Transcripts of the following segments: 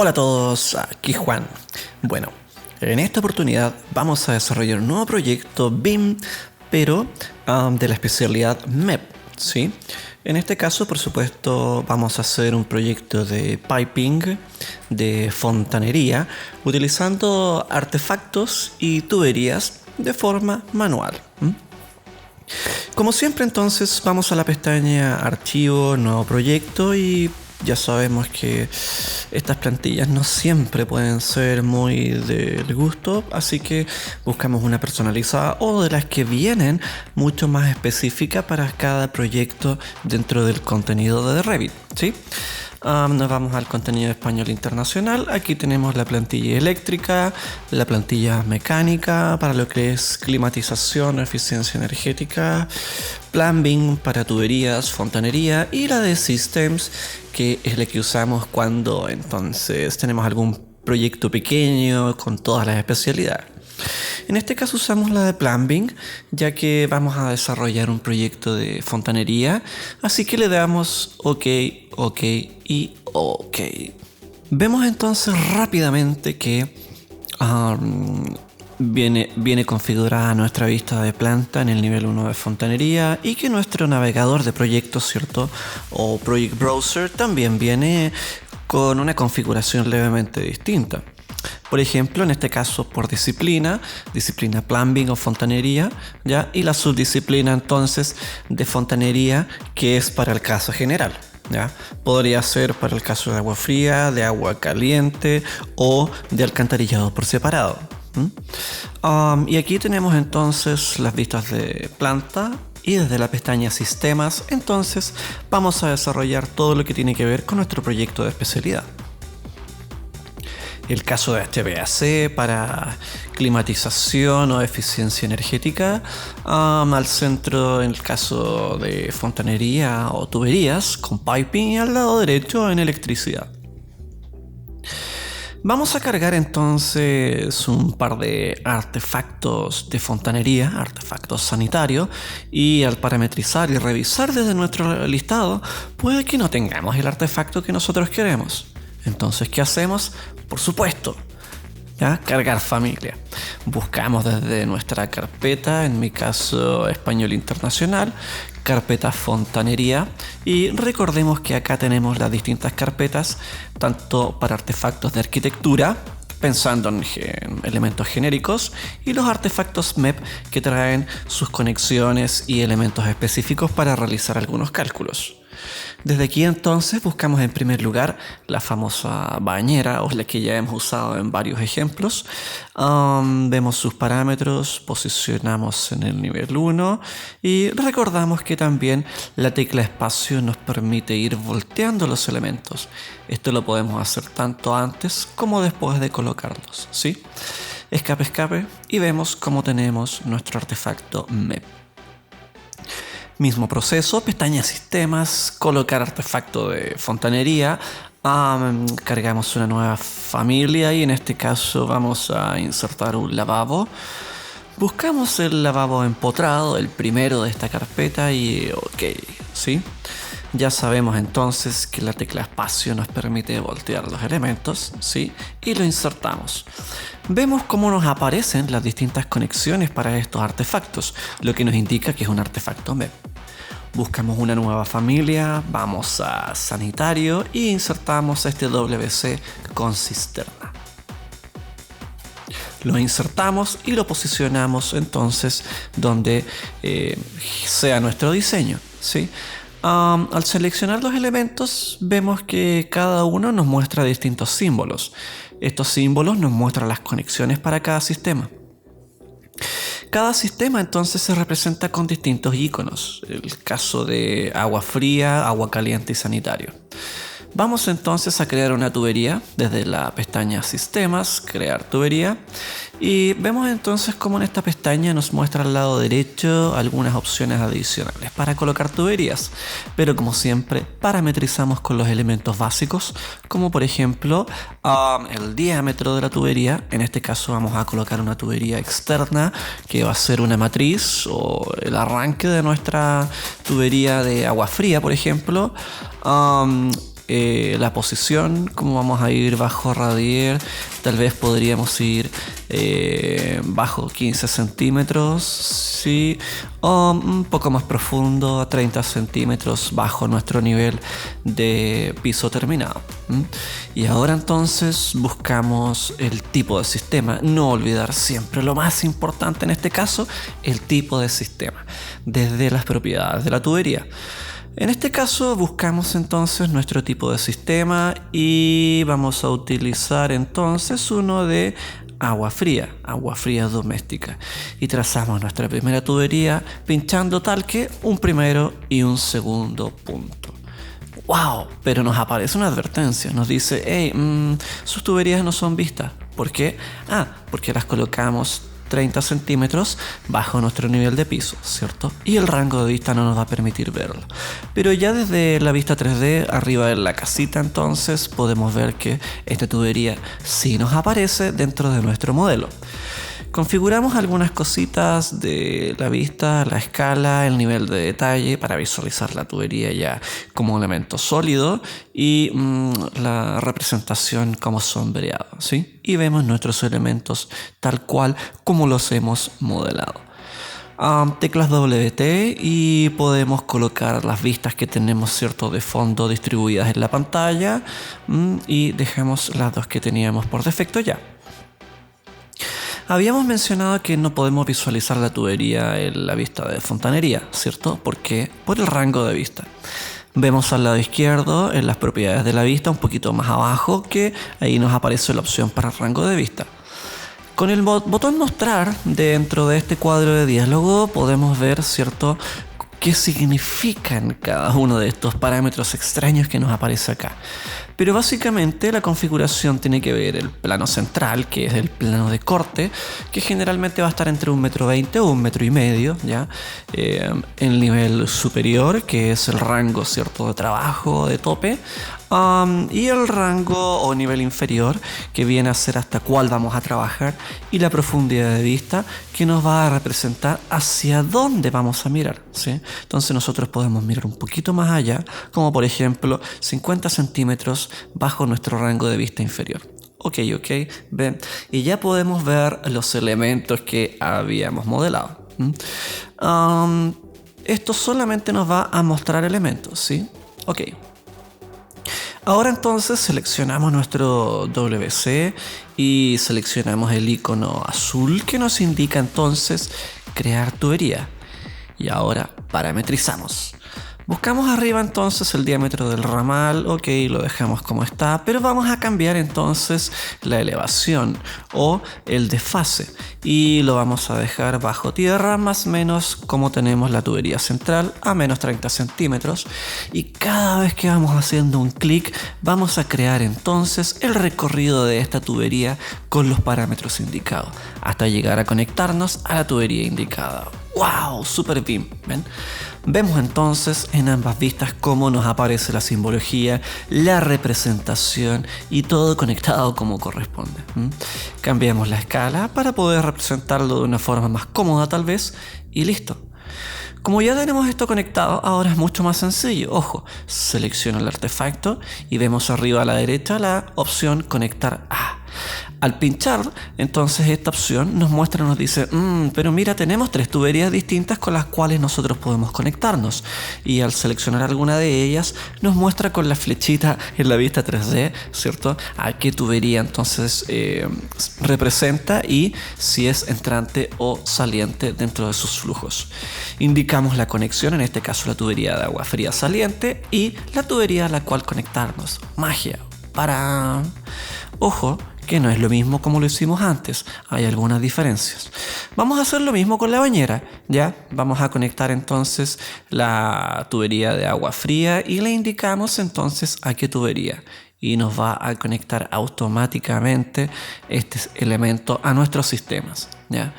Hola a todos, aquí Juan. Bueno, en esta oportunidad vamos a desarrollar un nuevo proyecto BIM, pero de la especialidad MEP, ¿sí? En este caso, por supuesto, vamos a hacer un proyecto de piping, de fontanería, utilizando artefactos y tuberías de forma manual. Como siempre, entonces vamos a la pestaña Archivo, Nuevo Proyecto y ya sabemos que estas plantillas no siempre pueden ser muy del gusto, así que buscamos una personalizada o de las que vienen mucho más específica para cada proyecto dentro del contenido de Revit, ¿sí? Nos vamos al contenido español internacional. Aquí tenemos la plantilla eléctrica, la plantilla mecánica para lo que es climatización, eficiencia energética, plumbing para tuberías, fontanería y la de systems, que es la que usamos cuando entonces tenemos algún proyecto pequeño con todas las especialidades. En este caso usamos la de plumbing, ya que vamos a desarrollar un proyecto de fontanería, así que le damos OK, OK y OK. Vemos entonces rápidamente que viene configurada nuestra vista de planta en el nivel 1 de fontanería y que nuestro navegador de proyectos, ¿cierto? O Project Browser también viene con una configuración levemente distinta. Por ejemplo, en este caso por disciplina plumbing o fontanería, ¿ya? Y la subdisciplina entonces de fontanería, que es para el caso general, ¿ya? Podría ser para el caso de agua fría, de agua caliente o de alcantarillado por separado. Y aquí tenemos entonces las vistas de planta y desde la pestaña Sistemas, entonces vamos a desarrollar todo lo que tiene que ver con nuestro proyecto de especialidad. El caso de HVAC para climatización o eficiencia energética, al centro en el caso de fontanería o tuberías con piping y al lado derecho en electricidad. Vamos a cargar entonces un par de artefactos de fontanería, artefactos sanitarios, y al parametrizar y revisar desde nuestro listado puede que no tengamos el artefacto que nosotros queremos. Entonces, ¿qué hacemos? Por supuesto, ¿ya? Cargar familia. Buscamos desde nuestra carpeta, en mi caso español internacional, carpeta fontanería, y recordemos que acá tenemos las distintas carpetas, tanto para artefactos de arquitectura, pensando en elementos genéricos, y los artefactos MEP que traen sus conexiones y elementos específicos para realizar algunos cálculos. Desde aquí entonces buscamos en primer lugar la famosa bañera, o la que ya hemos usado en varios ejemplos. Vemos sus parámetros, posicionamos en el nivel 1 y recordamos que también la tecla espacio nos permite ir volteando los elementos. Esto lo podemos hacer tanto antes como después de colocarlos, ¿sí? Escape y vemos cómo tenemos nuestro artefacto MEP. Mismo proceso, pestaña Sistemas, colocar artefacto de fontanería, cargamos una nueva familia y en este caso vamos a insertar un lavabo. Buscamos el lavabo empotrado, el primero de esta carpeta y OK, ¿sí? Ya sabemos entonces que la tecla espacio nos permite voltear los elementos, ¿sí? Y lo insertamos. Vemos cómo nos aparecen las distintas conexiones para estos artefactos, lo que nos indica que es un artefacto MEP. Buscamos una nueva familia, vamos a sanitario y insertamos este WC con cisterna. Lo insertamos y lo posicionamos entonces donde sea nuestro diseño, ¿sí? Al seleccionar los elementos vemos que cada uno nos muestra distintos símbolos. Estos símbolos nos muestran las conexiones para cada sistema. Cada sistema entonces se representa con distintos iconos. El caso de agua fría, agua caliente y sanitario. Vamos entonces a crear una tubería desde la pestaña Sistemas, Crear tubería, y vemos entonces cómo en esta pestaña nos muestra al lado derecho algunas opciones adicionales para colocar tuberías, pero como siempre parametrizamos con los elementos básicos, como por ejemplo el diámetro de la tubería. En este caso vamos a colocar una tubería externa que va a ser una matriz o el arranque de nuestra tubería de agua fría, por ejemplo. la posición, cómo vamos a ir bajo radier. Tal vez podríamos ir bajo 15 centímetros, ¿sí? O un poco más profundo, a 30 centímetros bajo nuestro nivel de piso terminado. Y ahora entonces buscamos el tipo de sistema. No olvidar siempre lo más importante en este caso, el tipo de sistema, desde las propiedades de la tubería. En este caso buscamos entonces nuestro tipo de sistema y vamos a utilizar entonces uno de agua fría doméstica. Y trazamos nuestra primera tubería pinchando tal que un primero y un segundo punto. ¡Wow! Pero nos aparece una advertencia. Nos dice, hey, sus tuberías no son vistas. ¿Por qué? Porque las colocamos 30 centímetros bajo nuestro nivel de piso, ¿cierto? Y el rango de vista no nos va a permitir verlo. Pero ya desde la vista 3D, arriba de la casita, entonces podemos ver que esta tubería sí nos aparece dentro de nuestro modelo. Configuramos algunas cositas de la vista, la escala, el nivel de detalle para visualizar la tubería ya como elemento sólido y la representación como sombreado, ¿sí? Y vemos nuestros elementos tal cual como los hemos modelado. Teclas WT y podemos colocar las vistas que tenemos, ¿cierto?, de fondo distribuidas en la pantalla y dejamos las dos que teníamos por defecto ya. Habíamos mencionado que no podemos visualizar la tubería en la vista de fontanería, ¿cierto? ¿Por qué? Por el rango de vista. Vemos al lado izquierdo, en las propiedades de la vista, un poquito más abajo, que ahí nos aparece la opción para el rango de vista. Con el botón mostrar dentro de este cuadro de diálogo podemos ver, ¿cierto?, qué significan cada uno de estos parámetros extraños que nos aparece acá. Pero básicamente la configuración tiene que ver el plano central, que es el plano de corte, que generalmente va a estar entre 1,20 m o 1,5 m, ¿ya? El nivel superior, que es el rango, ¿cierto?, de trabajo, de tope, y el rango o nivel inferior, que viene a ser hasta cuál vamos a trabajar, y la profundidad de vista, que nos va a representar hacia dónde vamos a mirar, ¿sí? Entonces nosotros podemos mirar un poquito más allá, como por ejemplo 50 centímetros bajo nuestro rango de vista inferior. Ok, ven, y ya podemos ver los elementos que habíamos modelado. Esto solamente nos va a mostrar elementos, ¿sí? Ok. Ahora entonces seleccionamos nuestro WC y seleccionamos el icono azul que nos indica entonces crear tubería. Y ahora parametrizamos. Buscamos arriba entonces el diámetro del ramal, ok, lo dejamos como está, pero vamos a cambiar entonces la elevación o el desfase y lo vamos a dejar bajo tierra más o menos como tenemos la tubería central a menos 30 centímetros y cada vez que vamos haciendo un clic vamos a crear entonces el recorrido de esta tubería con los parámetros indicados hasta llegar a conectarnos a la tubería indicada. ¡Wow! Super bien, ¿ven? Vemos entonces en ambas vistas cómo nos aparece la simbología, la representación y todo conectado como corresponde. Cambiamos la escala para poder representarlo de una forma más cómoda tal vez y listo. Como ya tenemos esto conectado, ahora es mucho más sencillo. Ojo, selecciono el artefacto y vemos arriba a la derecha la opción conectar a. Al pinchar, entonces esta opción nos muestra, nos dice, pero mira, tenemos 3 tuberías distintas con las cuales nosotros podemos conectarnos. Y al seleccionar alguna de ellas, nos muestra con la flechita en la vista 3D, ¿cierto?, a qué tubería entonces representa y si es entrante o saliente dentro de sus flujos. Indicamos la conexión, en este caso la tubería de agua fría saliente y la tubería a la cual conectarnos. Magia. Para... Ojo, que no es lo mismo como lo hicimos antes, hay algunas diferencias. Vamos a hacer lo mismo con la bañera, ¿ya? Vamos a conectar entonces la tubería de agua fría y le indicamos entonces a qué tubería. Y nos va a conectar automáticamente este elemento a nuestros sistemas, ¿ya?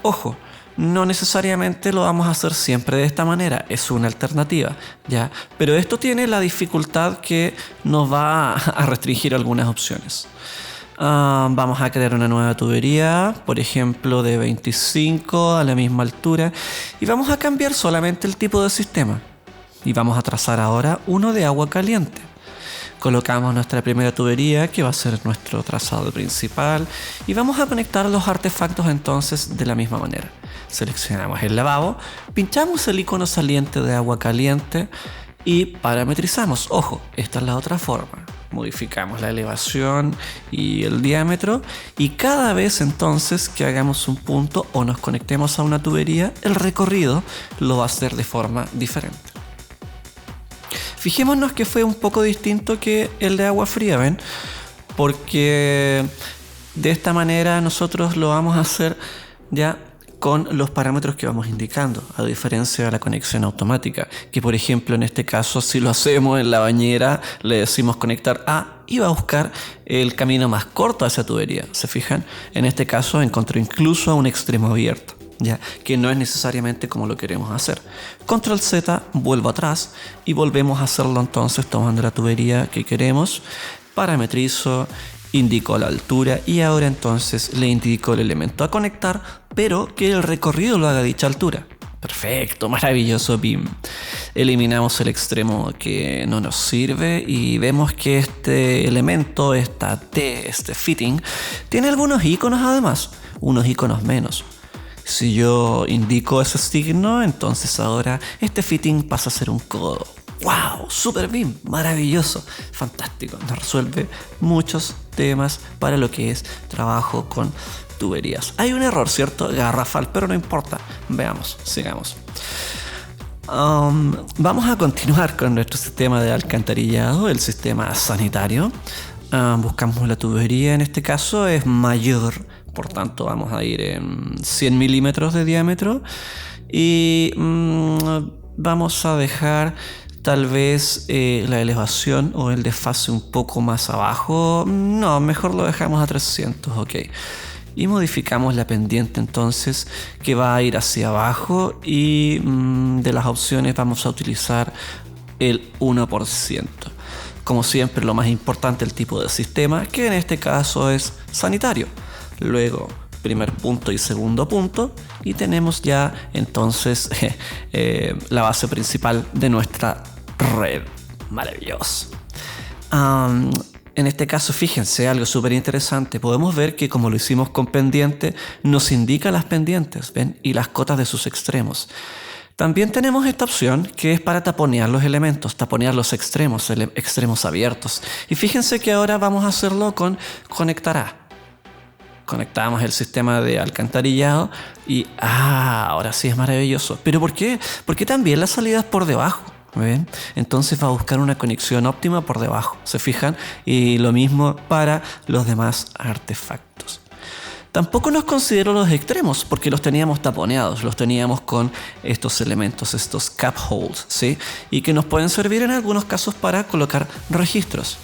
Ojo, no necesariamente lo vamos a hacer siempre de esta manera, es una alternativa, ¿ya? Pero esto tiene la dificultad que nos va a restringir algunas opciones. Vamos a crear una nueva tubería, por ejemplo de 25 a la misma altura y vamos a cambiar solamente el tipo de sistema y vamos a trazar ahora uno de agua caliente. Colocamos nuestra primera tubería, que va a ser nuestro trazado principal, y vamos a conectar los artefactos entonces de la misma manera. Seleccionamos el lavabo, pinchamos el icono saliente de agua caliente y parametrizamos. Ojo, esta es la otra forma. Modificamos la elevación y el diámetro, y cada vez entonces que hagamos un punto o nos conectemos a una tubería, el recorrido lo va a hacer de forma diferente. Fijémonos que fue un poco distinto que el de agua fría, ¿ven? Porque de esta manera nosotros lo vamos a hacer ya con los parámetros que vamos indicando, a diferencia de la conexión automática, que por ejemplo en este caso, si lo hacemos en la bañera, le decimos conectar A y va a buscar el camino más corto a esa tubería. ¿Se fijan? En este caso encontró incluso un extremo abierto, ya que no es necesariamente como lo queremos hacer. Control Z, vuelvo atrás y volvemos a hacerlo entonces tomando la tubería que queremos, parametrizo, indico la altura y ahora entonces le indico el elemento a conectar, pero que el recorrido lo haga a dicha altura. Perfecto, maravilloso BIM. Eliminamos el extremo que no nos sirve y vemos que este elemento, esta T, este fitting, tiene algunos iconos además, unos iconos menos. Si yo indico ese signo, entonces ahora este fitting pasa a ser un codo. ¡Wow! Super BIM, maravilloso, fantástico. Nos resuelve muchos temas para lo que es trabajo con tuberías. Hay un error, ¿cierto? Garrafal, pero no importa. Veamos, sigamos. Vamos a continuar con nuestro sistema de alcantarillado, el sistema sanitario. Buscamos la tubería, en este caso es mayor, por tanto vamos a ir en 100 milímetros de diámetro y vamos a dejar tal vez la elevación o el desfase un poco más abajo. No, mejor lo dejamos a 300, ok. Y modificamos la pendiente entonces, que va a ir hacia abajo, y de las opciones vamos a utilizar el 1%. Como siempre, lo más importante, el tipo de sistema, que en este caso es sanitario. Luego primer punto y segundo punto, y tenemos ya entonces la base principal de nuestra red. Maravilloso. En este caso, fíjense, algo súper interesante. Podemos ver que como lo hicimos con pendiente, nos indica las pendientes, ¿ven? Y las cotas de sus extremos. También tenemos esta opción que es para taponear los elementos, taponear los extremos, extremos abiertos. Y fíjense que ahora vamos a hacerlo con conectar A. Conectamos el sistema de alcantarillado y ahora sí es maravilloso. ¿Pero por qué? Porque también la salida es por debajo. ¿Ven? Entonces va a buscar una conexión óptima por debajo, ¿se fijan? Y lo mismo para los demás artefactos. Tampoco nos considero los extremos porque los teníamos taponeados, los teníamos con estos elementos, estos cap holes, ¿sí? Y que nos pueden servir en algunos casos para colocar registros.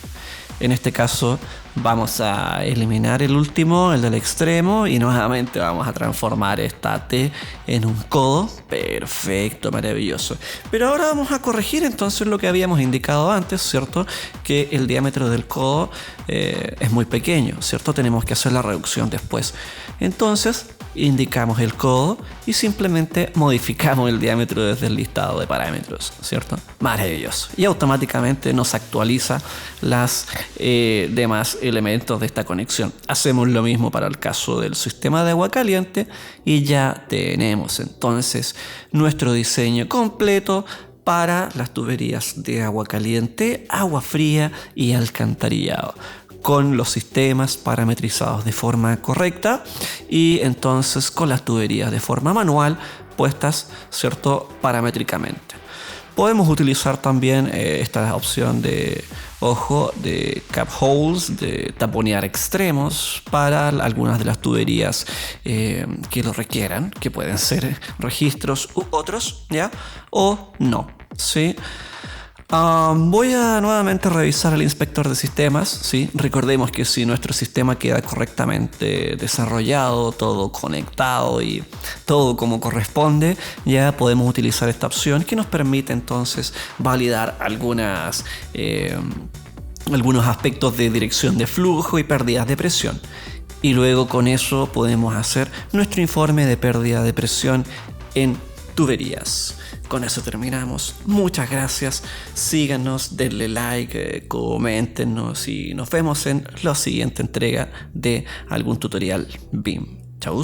En este caso vamos a eliminar el último, el del extremo, y nuevamente vamos a transformar esta T en un codo. Perfecto, maravilloso. Pero ahora vamos a corregir entonces lo que habíamos indicado antes, ¿cierto? Que el diámetro del codo es muy pequeño, ¿cierto? Tenemos que hacer la reducción después. Entonces indicamos el codo y simplemente modificamos el diámetro desde el listado de parámetros, ¿cierto? Maravilloso. Y automáticamente nos actualiza las demás elementos de esta conexión. Hacemos lo mismo para el caso del sistema de agua caliente y ya tenemos entonces nuestro diseño completo para las tuberías de agua caliente, agua fría y alcantarillado, con los sistemas parametrizados de forma correcta y entonces con las tuberías de forma manual puestas, ¿cierto?, paramétricamente. Podemos utilizar también esta opción de cap holes, de taponear extremos para algunas de las tuberías que lo requieran, que pueden ser registros u otros, ¿ya? O no, ¿sí? Voy a nuevamente revisar el inspector de sistemas, ¿sí? Recordemos que si nuestro sistema queda correctamente desarrollado, todo conectado y todo como corresponde, ya podemos utilizar esta opción que nos permite entonces validar algunos aspectos de dirección de flujo y pérdidas de presión. Y luego con eso podemos hacer nuestro informe de pérdida de presión en tuberías. Con eso terminamos. Muchas gracias. Síganos, denle like, coméntenos y nos vemos en la siguiente entrega de algún tutorial BIM. Chau.